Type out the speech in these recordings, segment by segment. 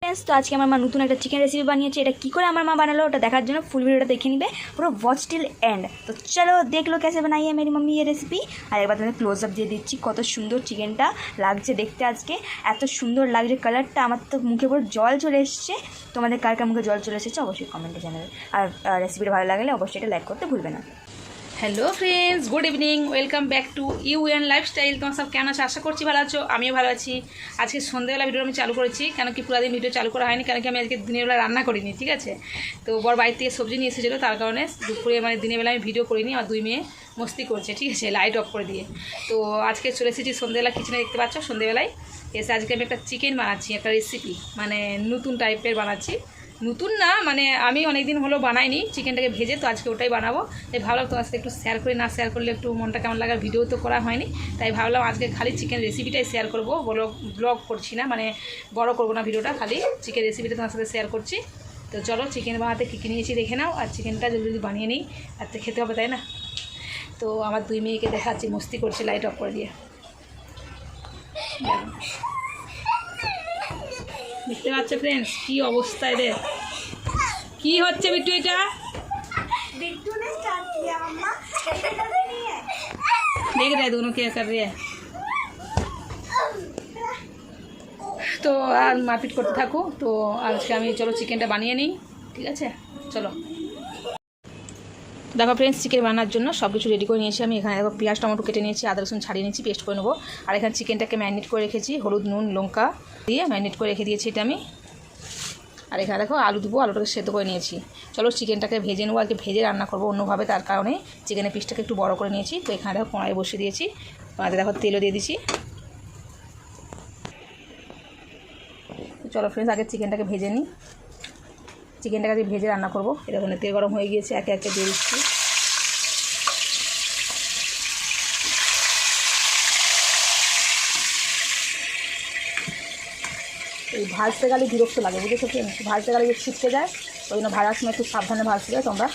Friends तो आज के আমার মা নতুন একটা চিকেন রেসিপি বানিয়েছে। এটা কি করে আমার মা বানালো ওটা দেখার জন্য ফুল ভিডিওটা দেখে নিবে পুরো वॉच टिल एंड। तो चलो देख लो कैसे बनाई है मेरी मम्मी ये रेसिपি। আর একবার তোমাদের ক্লোজ আপ দিয়ে দিচ্ছি কত সুন্দর চিকেনটা লাগছে দেখতে। আজকে এত সুন্দর লাগছে কালারটা, আমার তো মুখে পুরো জল চলে এসেছে। তোমাদের কার কার মুখে জল চলে এসেছে অবশ্যই কমেন্টে জানাবে। আর রেসিপিটা ভালো লাগলে অবশ্যই এটা লাইক করতে ভুলবে না। Hello friends, good evening, welcome back to you and lifestyle. তোমার সব কেমন আছো? আশা করছি ভালো আছো, আমিও ভালো আছি। আজকে সন্ধ্যেবেলা ভিডিও আমি চালু করেছি, কেন কি পুরো দিন ভিডিও চালু করা হয়নি, কেন কি আমি আজকে দিনের বেলা রান্না করিনি, ঠিক আছে। তো বর বাড়ি থেকে সবজি নিয়ে এসেছিলো, তার কারণে দুপুরে মানে দিনের বেলা আমি ভিডিও করিনি। আমার দুই মেয়ে মস্তি করছে, ঠিক আছে, লাইট অফ করে দিয়ে। তো আজকে চলে এসেছি সন্ধ্যেবেলা কিচেনে, দেখতে পাচ্ছ সন্ধ্যেবেলায় এসে আজকে আমি একটা চিকেন বানাচ্ছি, একটা রেসিপি মানে নতুন টাইপের বানাচ্ছি। নতুন না, মানে আমি অনেক দিন হলো বানাইনি চিকেনটাকে ভেজে, তো আজকে ওটাই বানাবো। তাই ভাবলাম তোমার সাথে একটু শেয়ার করি, না শেয়ার করলে একটু মনটা কেমন লাগার, ভিডিও তো করা হয়নি। তাই ভাবলাম আজকে খালি চিকেন রেসিপিটাই শেয়ার করবো, ব্লগ করছি না, মানে বড় করবো না ভিডিওটা, খালি চিকেন রেসিপিটা তোমার সাথে শেয়ার করছি। তো চলো চিকেন বানাতে কী কী নিয়েছি দেখে নাও, আর চিকেনটা জলদি জলদি বানিয়ে নিই, আর তো খেতে হবে তাই না। তো আমার দুই মেয়েকে দেখাচ্ছি মস্তি করছে লাইট অফ করে দিয়ে। দেখতে পাচ্ছ ফ্রেন্ডস কি অবস্থা এদের, কি হচ্ছে বিট্টু? এটা बिट्टू ने स्टार्ट किया मम्मा, देख रहे दोनों क्या कर रहे हैं। তো আর মারপিট করতে থাকো। তো আজকে আমি চলো চিকেনটা বানিয়ে নিই, ঠিক আছে চলো। দেখো ফ্রেন্ডস, চিকেন বানানোর জন্য সব কিছু রেডি করে নিয়েছি আমি। এখানে দেখো পেঁয়াজ টমেটো কেটে নিয়েছি, আদা রসুন ছাড়িয়ে নিয়েছি, পেস্ট করে নেবো। আর এখানে চিকেনটাকে ম্যারিনেট করে রেখেছি, হলুদ নুন লঙ্কা দিয়ে ম্যারিনেট করে রেখে দিয়েছি এটা আমি। আর এখানে দেখো আলু দেবো, আলুটাকে সেদ্ধ করে নিয়েছি। চলো চিকেনটাকে ভেজে নেবো, আজকে ভেজে রান্না করবো অন্যভাবে, তার কারণে চিকেনের পিসটাকে একটু বড় করে নিয়েছি। তো এখানে দেখো কড়াই বসিয়ে দিয়েছি, কড়াইতে দেখো তেলও দিয়ে দিয়েছি। চলো ফ্রেন্ডস, আগে চিকেনটাকে ভেজে নিই, চিকেনটাকে আজকে ভেজে রান্না করবো। এটা ওখানে তেল গরম হয়ে গিয়েছে, একে একে দিয়ে দিচ্ছি। এই ভাজতে গেলে বিরক্ত লাগে, বুঝেছো ফ্রেন্ডস, ভাজতে গেলে যে ছিটকে যায়, ওই জন্য ভাজার সময় একটু সাবধানে ভাজতে যায়। তোমরা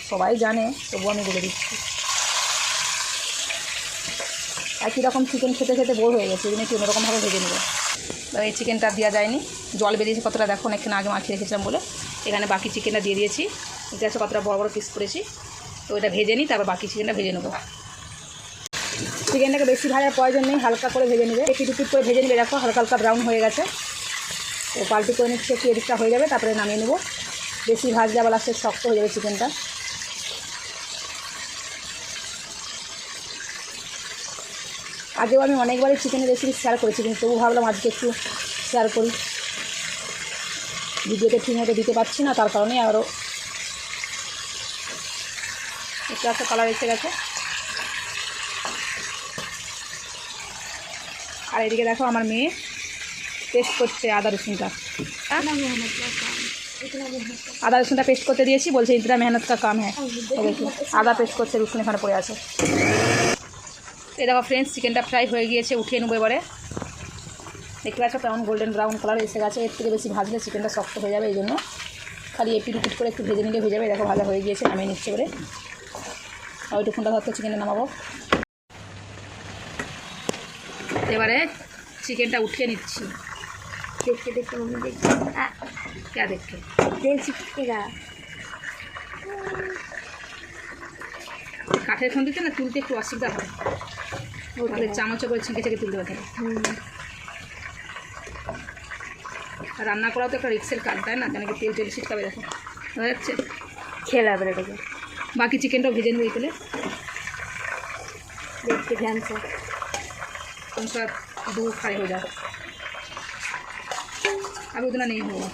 সবাই জানে, তবুও আমি বলে দিচ্ছি। একই রকম চিকেন খেতে খেতে বোর হয়ে গেছে, এই জন্য একটু অন্যরকমভাবে ভেজে নেবো। এই চিকেনটা দেওয়া যায়নি, জল বেরিয়েছে কতটা দেখো, অনেকক্ষণ আগে মাখিয়ে রেখেছিলাম বলে। এখানে বাকি চিকেনটা দিয়ে দিয়েছি, ঠিক আছে, কতটা বড় বড় পিস করেছি। তো এটা ভেজে নিই, তারপর বাকি চিকেনটা ভেজে নেবো। চিকেনটাকে বেশি ভাজার প্রয়োজন নেই, হালকা করে ভেজে নেবে, একটু পিট করে ভেজে নেবে। দেখো হালকা হালকা ব্রাউন হয়ে গেছে, তো পাল্টি করে নিচ্ছে, একটু এদিকটা হয়ে যাবে, তারপরে নামিয়ে নেবো। বেশি ভাজলে আবার লাস্টে শক্ত হয়ে যাবে চিকেনটা। আগেও আমি অনেকবারই চিকেনের রেসিপি শেয়ার করেছি, কিন্তু তবু ভাবলাম আজকে একটু শেয়ার করি। ভিডিওতে ঠিকমতো দিতে পারছি না, তার কারণে আরও একটু একটা কালার এসে গেছে। আর এদিকে দেখো আমার মেয়ে পেস্ট করছে আদা রসুনটা, আদা রসুনটা পেস্ট করতে দিয়েছি, বলছে ইতনা মেহনত কা কাম হ্যাঁ। আদা পেস্ট করছে, রসুন এখানে পড়ে আছে। এই দেখো ফ্রেন্ডস, চিকেনটা ফ্রাই হয়ে গিয়েছে, উঠিয়ে নেবো এবারে। দেখতে পাচ্ছ কেমন গোল্ডেন ব্রাউন কালার এসে গেছে। এর থেকে বেশি ভাজলে চিকেনটা শক্ত হয়ে যাবে, এই জন্য খালি এপিট উপিট করে একটু ভেজে নিলে হয়ে যাবে। দেখো ভাজা হয়ে গিয়েছে, নামিয়ে নিচ্ছে এবারে। আর ওইটুকুনটা ধরতে চিকেনটা নামাবো। এবারে চিকেনটা উঠিয়ে নিচ্ছি। देखते देखते मम्मी देखते क्या দেখে तेल चिपकेगा। কাঠের খন্তিতে না তুলতে একটু অসুবিধা হয়, ওদের চামচ করে ছেঁকে ছেঁকে তুলতে পারে। রান্না করাও তো একটা রিক্সের কাজ, তাই না? কেন কি তেল তেল ছিটকাবে, দেখো বোঝা যাচ্ছে। खेला बेटा बाकी चिकेनটাও ভেজে নেবো এই তেলে। देखते ध्यान से, कौन सा दूर फ्राई हो जाए, अभी उतना नहीं होगा।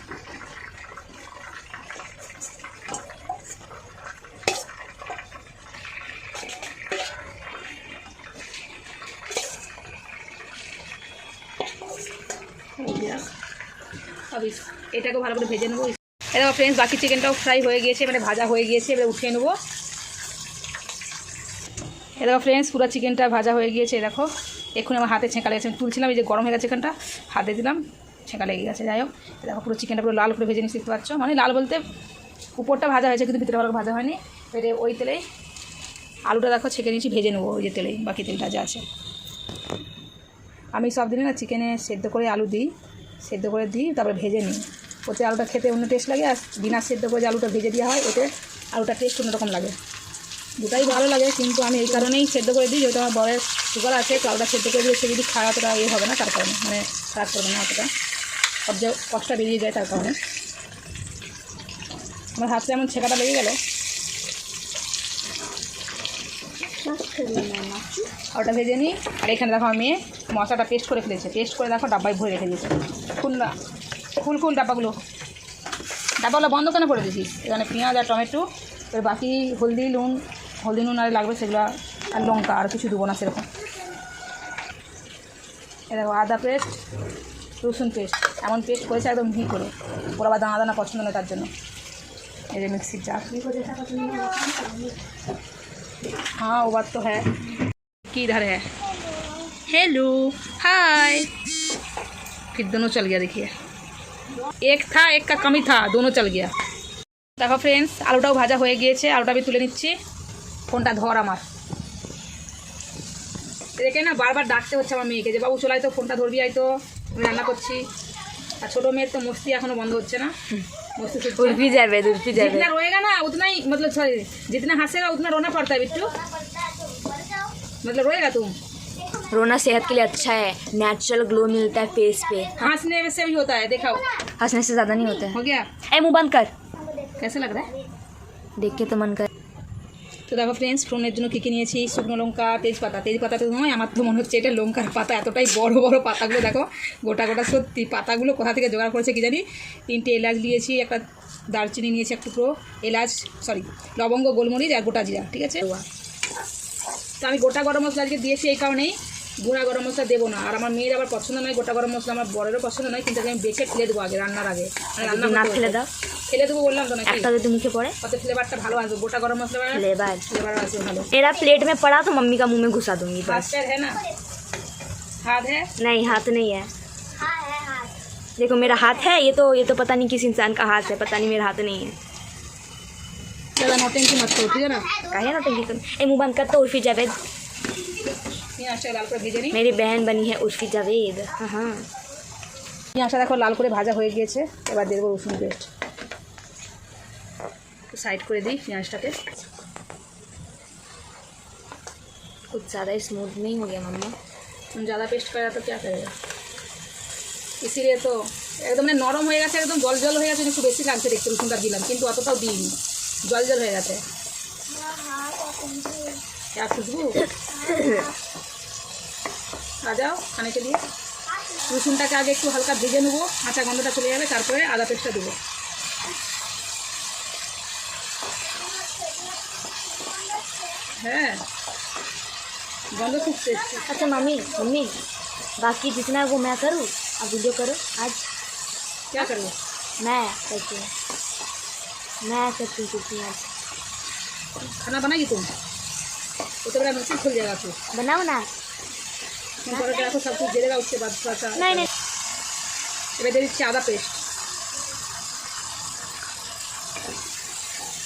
अब এটাকে ভালো করে ভেজে নেবো। এটা ফ্রেন্ডস বাকি চিকেনটাও ফ্রাই হয়ে গিয়েছে, মানে ভাজা হয়ে গিয়েছে, এবারে উঠিয়ে নেবো। এটা ফ্রেন্ডস পুরো চিকেনটা ভাজা হয়ে গিয়েছে, দেখো এক্ষুনি আমার হাতে ছেঁকা লেগেছে, আমি তুলছিলাম, এই যে গরম হয়ে গেছে এখানটা, হাতে দিলাম, ছেঁকা লেগে গেছে। যাই হোক দেখো পুরো চিকেনটা পুরো লাল করে ভেজে নিচ্ছি, দেখতে পাচ্ছ, মানে লাল বলতে উপরটা ভাজা হয়েছে কিন্তু ভিতরে ভালো ভাজা হয়নি। এবারে ওই তেলেই আলুটা দেখো ছেঁকে নিয়েছি, ভেজে নেবো ওই যে তেলেই, বাকি তেলটা যা আছে। আমি সব দিনে না চিকেনে সেদ্ধ করে আলু দিই, সেদ্ধ করে দিই, তারপরে ভেজে নিই। ওতে আলুটা খেতে অন্য টেস্ট লাগে, আর বিনা সেদ্ধ করে যে আলুটা ভেজে দেওয়া হয় ওতে আলুটা টেস্ট অন্যরকম লাগে। দুটাই ভালো লাগে, কিন্তু আমি এই কারণেই সেদ্ধ করে দিই, যেহেতু আমার বরের সুগার আছে, তো আলুটা সেদ্ধ করে দিয়ে সে যদি খাওয়া অতটা ইয়ে হবে না, তার কারণে মানে খারাপ করবে না অতটা, সব যে কষ্টটা বেরিয়ে যায় তার কারণে। আমার হাতে এমন ছেঁকাটা লেগে গেল। ওটা ভেজে নিই। আর এখানে দেখো আমি মশলাটা পেস্ট করে ফেলেছে, পেস্ট করে দেখো ডাব্বায় ভরে রেখে দিয়েছে। খুল ডাব্বাগুলো বন্ধ কেন করে দিয়েছিস? এখানে পেঁয়াজ আর টমেটো, এর বাকি হলদি নুন আর লাগবে সেগুলো, আর লঙ্কা, আর কিছু দেবো না সেরকম। এ দেখো আদা পেস্ট, রসুন পেস্ট, এমন পেস্ট করেছে একদম মিহি করে, ওরা আবার দানা দানা পছন্দ নয় তার জন্য। এই যে মিক্সির জার। हाँ वो बात तो है कि इधर है। हेलो हाय, फिर दोनों चल गया, देखिए एक था एक का कमी था, दोनों चल गया। देखो फ्रेंड्स, आलूटाও ভাজা হয়ে গিয়েছে, আলুটা আমি তুলে নিচ্ছি। ফোনটা ধর আমার, দেখে না বারবার ডাকতে হচ্ছে আমার মেয়েকে যে বাবু চলাই তো, ফোনটা ধরবি, আই তো আমি রান্না করছি। আর ছোটো মেয়ের তো মস্তি এখনও বন্ধ হচ্ছে না, मस्त उर्फी जावे जितना रोएगा ना उतना ही, मतलब सॉरी, जितना हंसेगा उतना रोना पड़ता है बिट्टू, मतलब रोएगा तुम। रोना सेहत के लिए अच्छा है, नेचुरल ग्लो मिलता है फेस पे। हंसने से भी होता है, दिखाओ। हंसने से ज़्यादा नहीं होता है। हो गया? ए मुंह बंद कर, कैसा लग रहा है? देख के तो मन कर। তো দেখো ফ্রেন্ডস, ফোড়নের জন্য কী কী নিয়েছি, শুকনো লঙ্কা, তেজপাতা তো নয়, আমার তো মনে হচ্ছে এটা লঙ্কার পাতা, এতটাই বড় বড় পাতাগুলো দেখো, গোটা গোটা, সত্যি পাতাগুলো কোথা থেকে জোগাড় করেছে কি জানি। 3টে এলাচ নিয়েছি, একটা দারচিনি নিয়েছি, এক টুকরো এলাচ, লবঙ্গ, গোলমরিচ আর গোটা জিরা, ঠিক আছে। তো আমি গোটা গরম মশলা আজকে দিয়েছি এই কারণেই, গুঁড়া গরম মশলা দেবো না। আর আমার মেয়ের আবার পছন্দ নয় গোটা গরম মশলা, আমার বরেরও পছন্দ নয়, কিন্তু আমি বেছে ফেলে দেবো আগে রান্নার আগে, রান্না না ফেলে দাও, ফেলে দেবো বললাম তো, নাকি একটা যদি মুখে पड़े কত ফ্লেভারটা ভালো আসবে, গোটা গরম মশলা ফ্লেভার আসবে ভালো। मेरा प्लेट में पड़ा तो मम्मी का मुंह में घुसा दूंगी बस। हाथ पैर है ना? हाथ है? नहीं हाथ नहीं है, देखो मेरा हाथ है, ये तो पता नहीं किस इंसान का हाथ है, पता नहीं मेरा हाथ नहीं है। ज़्यादा नौटंकी मत करो, ठीक है ना? काहे ना टंकी कर, ए मुंह बंद कर तो उर्फी जावेद, পেঁয়াজটা লাল করে ভেজে নিই। मेरी बहन बनी है उर्फी जावेद। हाँ हाँ, পেঁয়াজটা দেখো লাল করে ভাজা হয়ে গিয়েছে, এবার দেবো রসুন পেস্ট। সাইড করে দিই পেঁয়াজটাকে। कुछ ज़्यादा स्मूथ नहीं हो गया मम्मा? ज़्यादा पेस्ट करा तो क्या करेगा, इसीलिए तो একদম মানে নরম হয়ে গেছে, একদম জল জল হয়ে গেছে, একটু বেশি লাগছে দেখতে, রসুনটা দিলাম কিন্তু অতটাও দিইনি, জল জল হয়ে গেছে। क्या खुशबू आ जाओ खाने के लिए। রসুনটাকে আগে একটু হালকা ভেজে নেবো, কাঁচা গন্ধটা চলে যাবে, তারপরে আদা পেস্টটা দেবো। হ্যাঁ गंध खूब टेस्टी। अच्छा मम्मी बाकी जितना है वो मैं करूँ, अब वीडियो करो आज। क्या करूँ? मैं करती हूँ कुकिंग आज। खाना बनाएगी तुम? वो तो बड़ा मुश्किल खुल जाएगा फिर। बनाओ ना। फोन करके रखो, सब कुछ दे देगा, उसके बाद थोड़ा सा नहीं এবার দিয়ে দিচ্ছি আদা পেস্ট।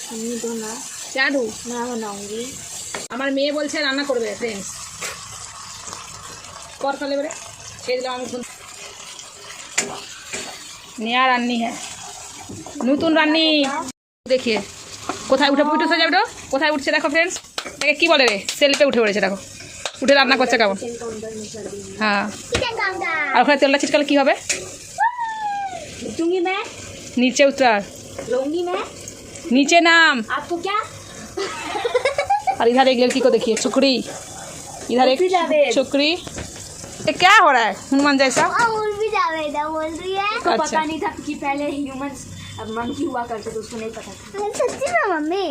मम्मी दो ना, क्या दूँ? मैं बनाऊँगी। আমার মেয়ে বলছে রান্না করবে ফ্রেন্ডস, কর ফেলে এবারে খেয়ে দিলাম আমি। নয়া রান্নি হ্যাঁ, নতুন রান্নি। দেখিয়ে কোথায় উঠে পুইটে হয়ে যাবে, কোথায় উঠছে দেখো ফ্রেন্ডস, এটাকে কী বলে রে, সেলফে উঠে পড়েছে দেখো, উঠে রান্না করছে কেমন। হ্যাঁ, আর ওখানে তেলটা ছিটকালে কী হবে? लूँगी मैं, নিচে উতার, लूँगी मैं। नीचे नाम। आपको क्या? और इधर एक लड़की को देखिए, छुकरी, इधर एक छुकरी। ये क्या हो रहा है हनुमान जैसा? उर्फी जावेद बोल रही है। तो अच्छा। पता नहीं था कि पहले ह्यूमंस मंकी हुआ करते तो उसको नहीं पता था। सच्ची में मम्मी,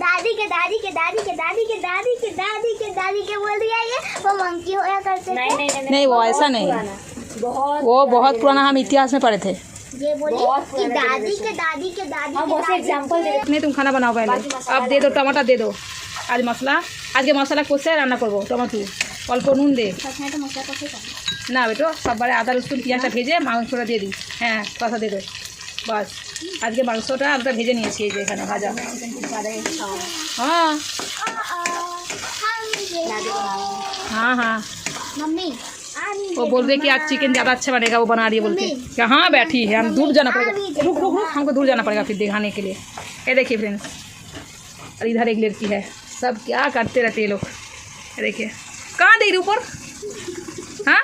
दादी के दादी के दादी के दादी के दादी के दादी के दादी के बोल रही है ये, वो मंकी होया करते थे। नहीं, वो ऐसा नहीं, वो बहुत पुराना, हम इतिहास में पढ़े थे। ये बोली कि दादी के दादी के दादी हम वैसे एग्जाम्पल दे नहीं, तुम खाना बनाओ पहले, अब दे दो टमाटर दे दो। आज मसला, आज के मसला कষে রান্না করবো, টমেটো অল্প নুন দে तो मसला कसे না বেটো, সববারে আদা রসুন পেঁয়াজটা ভেজে মাংসটা দিয়ে দিই। হ্যাঁ কষা দিয়ে দে বাস। আজকে মাংসটা আলুটা ভেজে নিয়েছি এই যে এখানে ভাজা। हाँ हाँ हाँ, मम्मी वो बोल रहे कि आज चिकन ज़्यादा अच्छा बनेगा, वो बना रही है बोल के। क्या हाँ बैठी है, हम दूर जाना पड़ेगा। रुक रुक रुक, हमको दूर जाना पड़ेगा फिर दिखाने के लिए। ये देखिए फ्रेंड्स, और इधर एक लड़की है, सब क्या करते रहते ये लोग। ये देखिए कहाँ देख रही ऊपर। हाँ,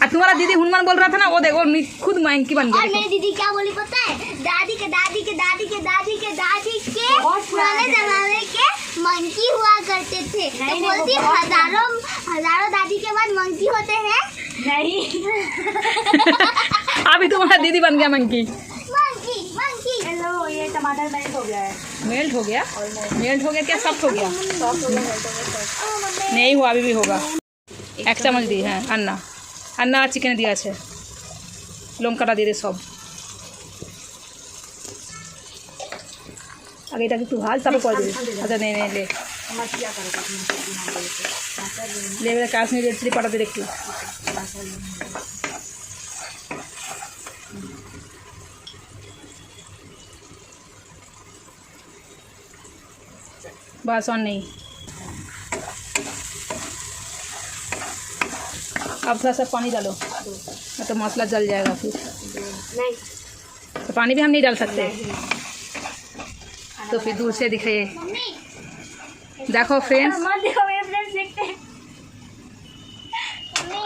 और तुम्हारा दीदी हनुमान बोल रहा था ना, वो देखो खुद मंकी बन और गई। मेरी दीदी क्या बोली पता है? दादी के दादी के दादी के दादी के दादी के पुराने जमाने के मंकी हुआ करते थे। तो बोलती हजारों हजारों दादी के बाद मंकी होते हैं। नहीं अभी तुम्हारा दीदी बन गया मंकी। Monkey monkey. हेलो, ये टमाटर मेल्ट हो गया है। मेल्ट हो गया? मेल्ट हो गया क्या सॉफ्ट हो गया? नहीं हुआ, अभी भी होगा। एक चम्मच दी है अन्ना, अन्ना चिकेन दिया আছে, লঙ্কাটা দিয়ে দে সব। আগে এটাকে একটু ভাজ, তারপর করে দিবি। আচ্ছা নে নে লে লে, এবারে কাশ্মীরি রেড চিলি পাঠাতে একটু। बस और नहीं। अब थोड़ा सा पानी डालो, नहीं तो मसाला जल जाएगा फिर। नहीं, तो पानी भी हम नहीं डाल सकते, तो फिर दूर से दिखाइए। देखो फ्रेंड्स, मत देखो मेरे फ्रेंड्स, देखते हैं।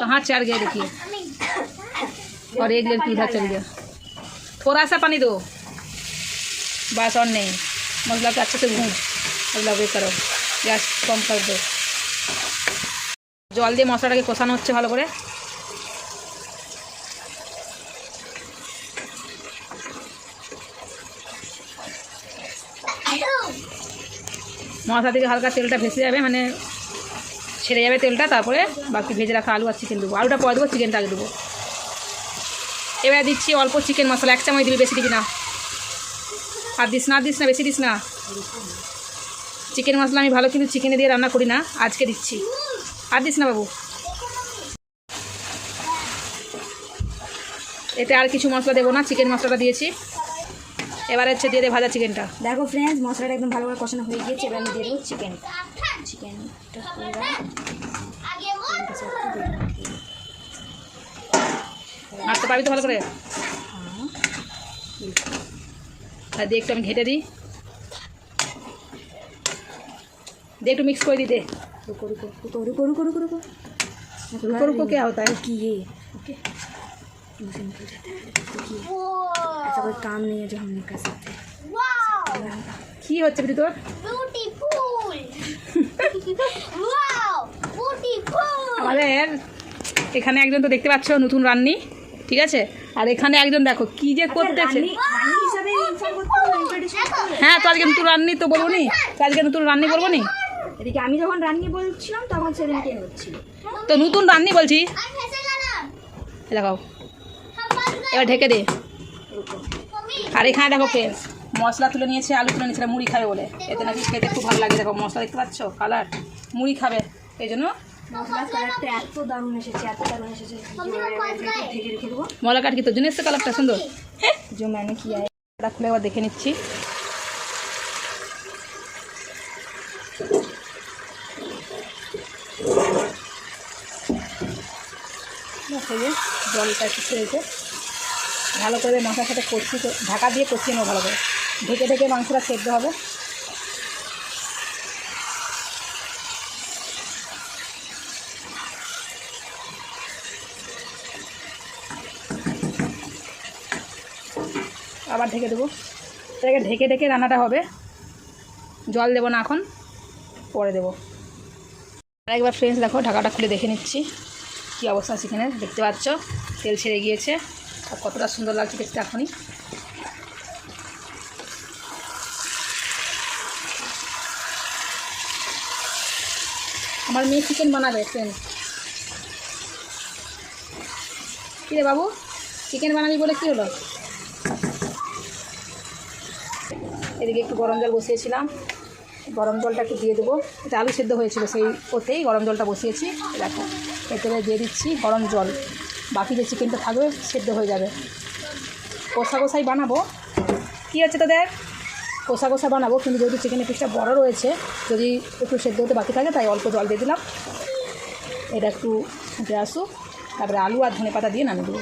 कहाँ चढ़ गए देखिए, और एक लड़की उधर चल गया। थोड़ा सा पानी दो, बस और नहीं। मसाला को अच्छे से भून, मतलब ये करो, গ্যাস কম कर दो। জল দিয়ে মশলাটাকে কষানো হচ্ছে ভালো করে। মশলা থেকে হালকা তেলটা ভেসে যাবে, মানে ছেড়ে যাবে তেলটা, তারপরে বাকি ভেজে রাখা আলু আর চিকেন দেবো। আলুটা পরে দেবো, চিকেনটা আগে দেবো। এবার দিচ্ছি অল্প চিকেন মশলা, 1 চামচ দিবি, বেশি দিবি না। আর দিস না বেশি দিস না। চিকেন মশলা আমি ভালো কিন্তু চিকেনে দিয়ে রান্না করি না, আজকে দিচ্ছি। আর দিস না বাবু। এতে আর কিছু মশলা দেবো না, চিকেন মশলাটা দিয়েছি। এবার হচ্ছে দিয়ে দে ভাজা চিকেনটা। দেখো ফ্রেন্ডস, মশলাটা একদম ভালো করে কষানো হয়ে গিয়েছে। এবার আমি দিয়ে দেবো চিকেনটা পুরো आगे बोल। নাড়তে পারবি তো ভালো করে? আর দিয়ে একটু আমি ঘেটে দিই, দিয়ে একটু मिक्स করে দিতে। रुको रुको रुको रुको रुको रुको रुको रुको रुको क्या होता है? कि ये ओके मुझे निकल जाता है। देखिए, वो ऐसा कोई काम नहीं है जो हम नहीं कर सकते। वाओ কি হচ্ছে দিদি তোর? Beautiful wow beautiful. আমাদের এখানে একজন তো দেখতে পাচ্ছ নতুন রান্নি, ঠিক আছে? আর এখানে একজন দেখো কি যে করতেছে। রান্নি হিসাবে ইনফর্ম করতে হবে, introduce করতে হবে। হ্যাঁ, তো আজকে নতুন রান্নি তো বলবো নি, তো আজকে নতুন রান্নি বলবো নি। এদিকে আমি যখন রান্নি বলছিলাম তখন সেদিনকে হচ্ছিল। তো নতুন রান্নি বলছি, আর ফেসে লানা দেখাও। हम बंद कर এবার ঢেকে দে। मम्मी। আর এখানে দেখো ফ্রেন্ডস, মশলা তুলে নিয়েছে, আলু তুলে নিয়েছে, মুড়ি খাবে বলে। এতে নাকি খেতে খুব ভালো লাগে। দেখো মশলা দেখতে পাচ্ছ, কালার, মুড়ি খাবে, এই জন্য মশলার কালারটা এত দারুণ এসেছে, এত দারুণ এসেছে। ঢেকে রেখে দেবো। মলা কাট কি তোর জন্য এসছে কালারটা সুন্দর। जो मैंने किया है। এটা খুলে আবার দেখে নিচ্ছি। জলটা একটু ছেড়েছে, ভালো করে মাংসের সাথে ঢাকা দিয়ে কষিয়ে নেবো ভালো করে। ঢেকে ঢেকে মাংসটা সেদ্ধ হবে। আবার ঢেকে দেবো। এটাকে ঢেকে ঢেকে রান্নাটা হবে, জল দেবো না এখন, পরে দেবো। আরেকবার ফ্রেন্ডস দেখো, ঢাকাটা খুলে দেখে নিচ্ছি কী অবস্থা চিকেনের। দেখতে পাচ্ছ তেল ছেড়ে গিয়েছে, আর কতটা সুন্দর লাগছে দেখতে এখনই। আমার মেয়ে চিকেন বানাবে ফ্রেন্ডস। কী রে বাবু, চিকেন বানাবি বলে কী হলো? এদিকে একটু গরম জল বসিয়েছিলাম, গরম জলটা একটু দিয়ে দেবো। এটা আলু সেদ্ধ হয়েছিল, সেই ওতেই গরম জলটা বসিয়েছি। দেখো এতে দিয়ে দিচ্ছি গরম জল, বাকি যে চিকেনটা থাকবে সেদ্ধ হয়ে যাবে। কষা কষাই বানাবো। কী হচ্ছে তোদের? কষা কষা বানাবো, কিন্তু যেহেতু চিকেনের পিসটা বড় রয়েছে, যদি একটু সেদ্ধ হতে বাকি থাকে তাই অল্প জল দিয়ে দিলাম। এটা একটু ফুটে আসুক, তারপরে আলু আর ধনে পাতা দিয়ে নামিয়ে দেবো।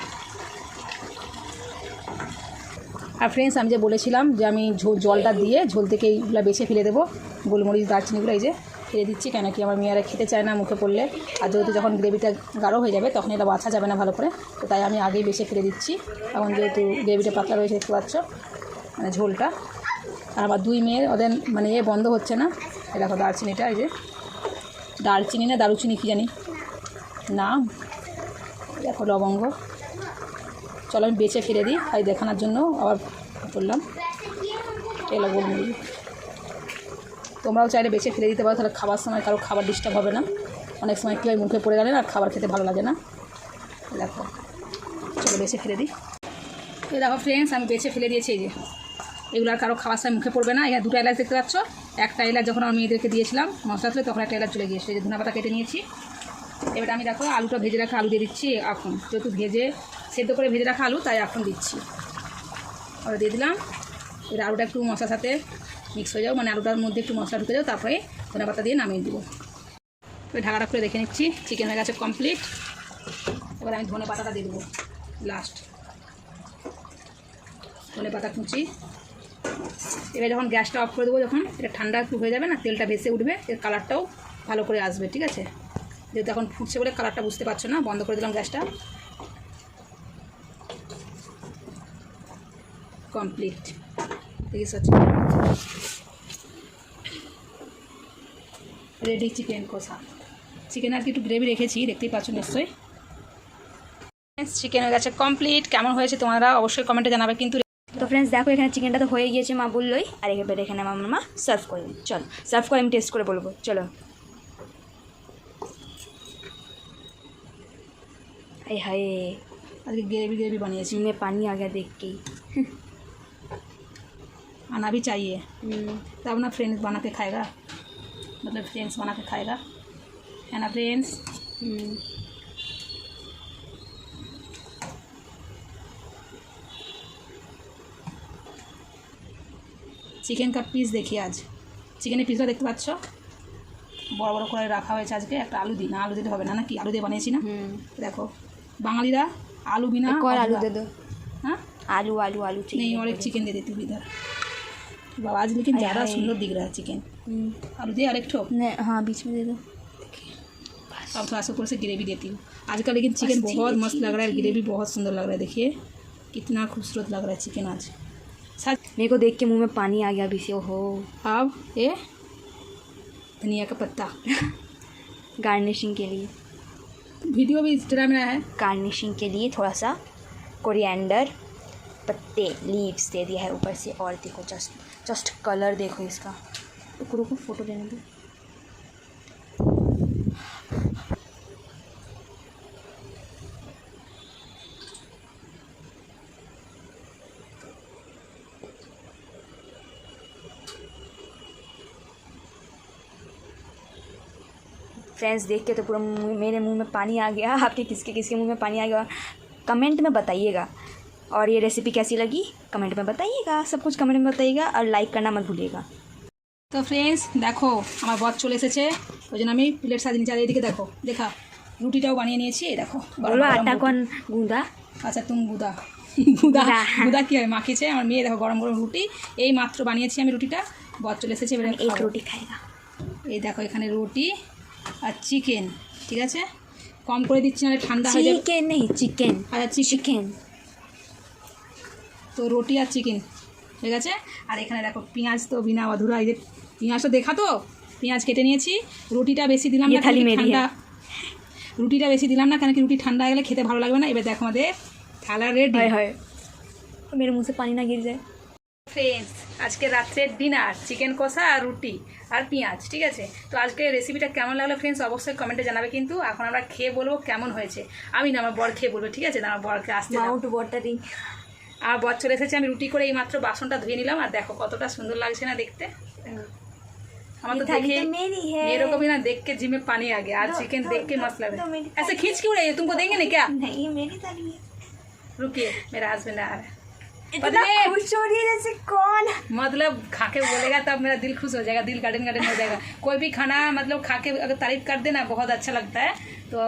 আর ফ্রেন্ডস আমি যে বলেছিলাম যে আমি জলটা দিয়ে ঝোল থেকে এইগুলো বেছে ফেলে দেবো, গোলমরিচ দারচিনিগুলো এই যে ফেলে দিচ্ছি, কেন কি আমার মেয়েরা খেতে চায় না মুখে পড়লে, আর যেহেতু যখন গ্রেভিটা গাঢ় হয়ে যাবে তখন এটা বাছা যাবে না ভালো করে, তো তাই আমি আগেই বেছে ফেলে দিচ্ছি। এখন যেহেতু গ্রেভিটা পাতলা রয়েছে দেখতে পাচ্ছ, মানে ঝোলটা। আর আমার দুই মেয়ের ওদের মানে বন্ধ হচ্ছে না। এই দেখো দারচিনিটা, এই যে দারচিনি না দারুচিনি কী জানি নাম, দেখো লবঙ্গ। চলো আমি বেছে ফেলে দিই, আর দেখানোর জন্য আবার করলাম। এলো গোলমরিচ, তোমরাও চাইলে বেছে ফেলে দিতে পারো, তাহলে খাবার সময় কারো খাবার ডিস্টার্ব হবে না। অনেক সময় কী হয় মুখে পড়ে গেলে আর খাবার খেতে ভালো লাগে না। দেখো চলো বেছে ফেলে দিই। এই দেখো ফ্রেন্ডস আমি বেছে ফেলে দিয়েছি। এই যে এগুলো আর কারো খাবার সময় মুখে পড়বে না। এখানে দুটো এলাচ দেখতে পাচ্ছ, একটা এলাচ যখন আমার মেয়েদেরকে দিয়েছিলাম মশলা তুলে তখন একটা এলাচ চলে গিয়েছে। এই যে ধনে পাতা কেটে নিয়েছি। এবার আমি দেখো আলুটা ভেজে রাখা আলু দিয়ে দিচ্ছি এখন, যেহেতু সেদ্ধ করে ভেজে রাখা আলু তাই এখন দিচ্ছি। ওটা দিয়ে দিলাম। এবার আলুটা একটু মশলার সাথে মিক্স হয়ে যাও, মানে আলুটার মধ্যে একটু মশলা ঢুকে যাও, তারপরে ধনে পাতা দিয়ে নামিয়ে দেবো। এবার ঢাকাটা খুলে দেখে নিচ্ছি, চিকেন হয়ে গেছে কমপ্লিট। এবার আমি ধনে পাতাটা দিয়ে দেবো লাস্ট, ধনে পাতা কুচি। এবার যখন গ্যাসটা অফ করে দেবো, যখন এটা ঠান্ডা একটু হয়ে যাবে না, তেলটা ভেসে উঠবে, এর কালারটাও ভালো করে আসবে। ঠিক আছে, যেহেতু এখন ফুটছে বলে কালারটা বুঝতে পারছো না, বন্ধ করে দিলাম গ্যাসটা। কমপ্লিট রেডি চিকেন কষা। চিকেন আর কি একটু গ্রেভি রেখেছি, দেখতেই পাচ্ছ নিশ্চয়ই। চিকেন হয়ে গেছে কমপ্লিট। কেমন হয়েছে তোমরা অবশ্যই কমেন্টে জানাবে কিন্তু। তো ফ্রেন্ডস দেখো এখানে চিকেনটা তো হয়ে গিয়েছে, মা বললোই। আর এবারে এখানে আমার মা সার্ভ করে দিই। চলো সার্ভ করে আমি টেস্ট করে বলবো। চলো हाय अरे ग्रेवी बनिए मुँह में पानी आ गया देख के ही। आना भी चाहिए, तब ना फ्रेंड्स बना के खाएगा, मतलब फ्रेंड्स बना के खाएगा, है ना फ्रेंड्स। চিকেন का পিস देखिए, आज চিকেনের পিসটা দেখতে পাচ্ছ বড় বড় করে রাখা হয়েছে। আজকে একটা আলু দিই না, আলু দিতে হবে না নাকি, আলু দিয়ে বানিয়েছি না। দেখো বাঙালিরা आलू बिना और आलू दे दो। हाँ आलू आलू आलू चाहिए नहीं, और एक चिकन दे देती हूँ इधर। बाबा आज लेकिन ज़्यादा सुंदर दिख रहा है चिकन। आलू दे और एक ठो, हाँ बीच में दे दो। अब थोड़ा सा ऊपर से ग्रेवी देती हूँ आजकल, लेकिन चिकन बहुत मस्त लग रहा है, ग्रेवी बहुत सुंदर लग रहा है। देखिए कितना खूबसूरत लग रहा है चिकन आज। मेरे को देख के मुंह में पानी आ गया अभी से। ओहो अब ये धनिया का पत्ता गार्निशिंग के लिए, वीडियो भी इंस्टाग्राम में है। गार्निशिंग के लिए थोड़ा सा कोरिएंडर पत्ते लीव्स दे दिया है ऊपर से। और देखो जस्ट कलर देखो इसका। रुको फोटो लेने दो। फ्रेंड्स देख के तो पूरा मेरे मुंह में पानी आ गया। आपके किसके किसके मुंह में पानी आ गया कमेंट में बताइएगा। और ये रेसिपी कैसी लगी कमेंट में बताइएगा, सब कुछ कमेंट में बताइएगा और लाइक करना मत भूलिएगा। तो फ्रेंड्स देखो আমার বর চলে এসেছে, ওই জন্য আমি প্লেট সাজিয়ে নিচ্ছি। আর এদিকে দেখো দেখা রুটিটাও বানিয়ে নিয়েছি। এই দেখো बोलो आटा कौन गूंदा। আচ্ছা তুমি গুদা গুদা গুদা কী হয় মাখিয়েছে আমার মেয়ে। দেখো গরম গরম রুটি এই মাত্র বানিয়েছি আমি রুটিটা, বর চলে এসেছে এবারে एक रोटी खाएगा। এই দেখো এখানে রুটি আর চিকেন, ঠিক আছে কম করে দিচ্ছি না ঠান্ডা হয়ে যাবে। चिकन नहीं चिकन। আচ্ছা चिकन তো রুটি আর চিকেন ঠিক আছে। আর এখানে দেখো পেঁয়াজ তো বিনা অধুরা, এই যে পেঁয়াজটা দেখা তো পেঁয়াজ কেটে নিয়েছি। রুটিটা বেশি দিলাম না, ঠান্ডা রুটিটা বেশি দিলাম না কেন কি রুটি ঠান্ডা হয়ে গেলে খেতে ভালো লাগবে না। এবার দেখো আমাদের থালা রেডি। হয় मेरे मुंह से पानी ना गिर जाए। ফ্রেন্ডস আজকে রাত্রের ডিনার চিকেন কষা আর রুটি আর পেঁয়াজ, ঠিক আছে। তো আজকে রেসিপিটা কেমন লাগলো ফ্রেন্ডস অবশ্যই কমেন্টে জানাবে কিন্তু। এখন আমরা খেয়ে বলবো কেমন হয়েছে, আমি না আমার বর খেয়ে বলবো, ঠিক আছে। না আমার বরকে আসতে দাও। Mount watering. আর বর চলে এসেছে, আমি রুটি করে এই মাত্র বাসনটা ধুয়ে নিলাম। আর দেখো কতটা সুন্দর লাগছে না দেখতে। আমার तो देखे मेरे को भी ना देख के जी में पानी आ गया। आज चिकन देख के मस्त लग रहा है। ऐसे खींच क्यों रही है, तुमको देंगे नहीं क्या। नहीं मेरी थाली में। रुकिए मेरा हस्बैंड आ रहा है। इतना खुश हो रही है जैसे कौन, मतलब खा के बोलेगा तब मेरा दिल खुश हो जाएगा, दिल गार्डन गार्डन हो जाएगा। कोई भी खाना मतलब खा के अगर तारीफ कर देना बहुत अच्छा लगता है। तो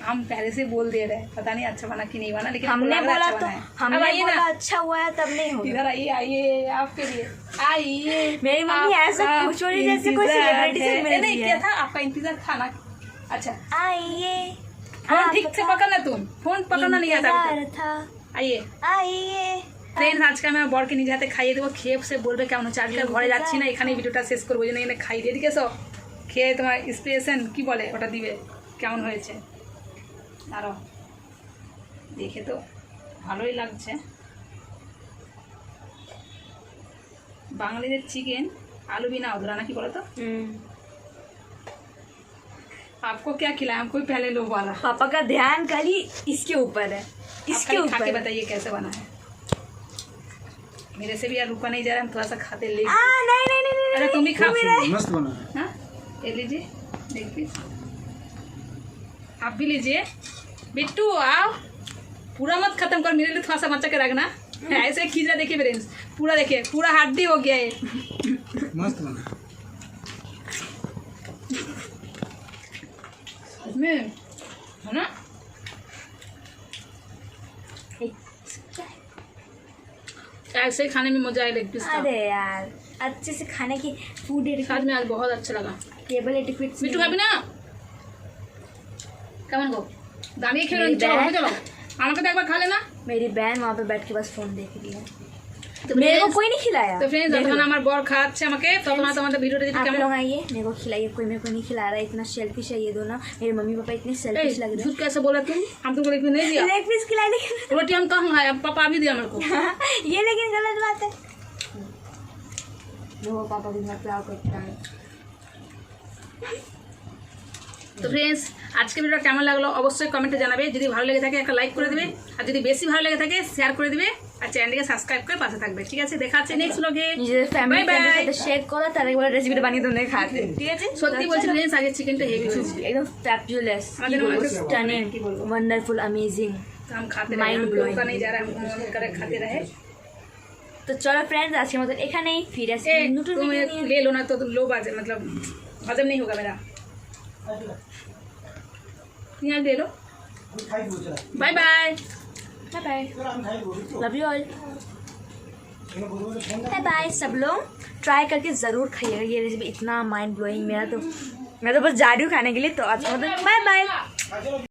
हम पहले से बोल दे रहे हैं, पता नहीं अच्छा बना कि नहीं बना, लेकिन हमको हमने लग रहा बोला अच्छा तो बना है। अब हमने आइए बोला ना, अच्छा हुआ है तब नहीं होगा। इधर आइए, आइए आपके लिए आइए। मेरी मम्मी ऐसा आपका खुशोरी जैसे कोई इंतजार सेलिब्रिटी से है। मिल नहीं रही क्या है। था, आपका इंतजार था ना। अच्छा आइए फोन ठीक से पकड़ना, तुम फोन पकड़ना नहीं आता अभी इंतजार था तक। आइए आइए ফ্রেন্ডস, আজকে আমি আমার বরকে নিজে হাতে খাইয়ে দেবো, খেয়ে সে বলবে কেমন হচ্ছে। আজকে ঘরে যাচ্ছি না, এখানে ভিডিওটা শেষ করবো, যেন এখানে খাই দিয়ে এদিকে এসো, খেয়ে তোমার ইন্সপিরেশন কি বলে ওটা দিবে কেমন হয়েছে। আরও দেখে তো ভালোই লাগছে। বাঙালিদের চিকেন आलू बिना अधूरा ना, কি বলো তো। आपको क्या खिलाया, हमको भी पहले लोग वाला। पापा का ध्यान खाली इसके ऊपर है, आप इसके खाली खा के ऊपर। बताइए कैसे बना है। मेरे से भी यार रुका नहीं जा रहा है, हम थोड़ा सा खाते ले। नहीं नहीं नहीं नहीं अरे तुम भी खाओ। मस्त बना है। हाँ ये लीजिए, देख पीस आप भी लीजिए। बिट्टू आओ, पूरा मत खत्म कर, मेरे लिए थोड़ा सा बचा के रखना। ऐसे खींच रहा, देखिए फ्रेंड्स, पूरा देखिए, पूरा हड्डी हो गया है। मस्त बना है। इसमें है ना ऐसे ही खाने में मजा आया लेग पीस का। अरे यार अच्छे से खाने की फूड साथ में आज बहुत अच्छा लगा। टेबल एटिक्वेट्स बिट्टू खाबি না কেমন গো, দাঁড়িয়ে খেলো, मेरी চলো बहन- চলো, আমাকে তো একবার খালে না। मेरी बहन वहाँ पे बैठ के बस फोन देख रही है, তো मेरे को friends- कोई नहीं खिलाया। তো फ्रेंड्स, देख যতক্ষণ लो। আমার বর খাচ্ছে আমাকে, ততক্ষণ তোমাদের ভিডিওটা যদি आप কেমন। लोग आइए, मेरे को खिलाइए, कोई मेरे को नहीं खिला रहा है, इतना सेल्फिश है ये दोनों, मेरे मम्मी पापा इतने सेल्फिश लग रहे झूठ कैसे बोला तुम, हम तुमको लेकिन नहीं दिया। हैं। लेग पीस खिला लेकिन रोटी हम कहाँ खाए, अब पापा भी दिया मेरे को। ये लेकिन गलत बात है। देखो पापा भी घर पे आओ करता है। তো ফ্রেন্ডস, আজকে ভিডিওটা কেমন লাগলো অবশ্যই কমেন্টে জানাবে। যদি ভালো লেগে থাকে একটা লাইক করে দেবে, আর যদি বেশি ভালো লেগে থাকে শেয়ার করে দিবে, আর চ্যানেলটিকে সাবস্ক্রাইব করে পাশে থাকবে। ঠিক আছে, দেখা হচ্ছে নেক্সট ব্লগে। নিজেদের ফ্যামিলি Bye bye. সাথে শেয়ার করো, তার একবার রেসিপিটা বানিয়ে তোমরা খাতে, ঠিক আছে। সত্যি বলছি ফ্রেন্ডস, আগে চিকেনটা হেভি হয়েছে, एकदम फैबुलस, আমাদের स्टनिंग, কি বলবো, वंडरफुल, अमेजिंग। तो हम खाते रहे, Mind हमको blowing. रुका नहीं जा रहा है, हम मन करे खाते रहे। तो चलो फ्रेंड्स, आज के मतलब এখানেই फिर ए, नूडल तुम वीडियो ले लो ना तो लो बाजे, मतलब हजम नहीं होगा मेरा। यहाँ ले लो। Bye bye. Bye bye, love you all, bye bye. सब लोग ट्राई करके ज़रूर खाइएगा ये रेसिपी, इतना माइंड ब्लोइंग। मैं तो बस जा रही हूँ खाने के लिए। तो आज का मतलब बाय बाय।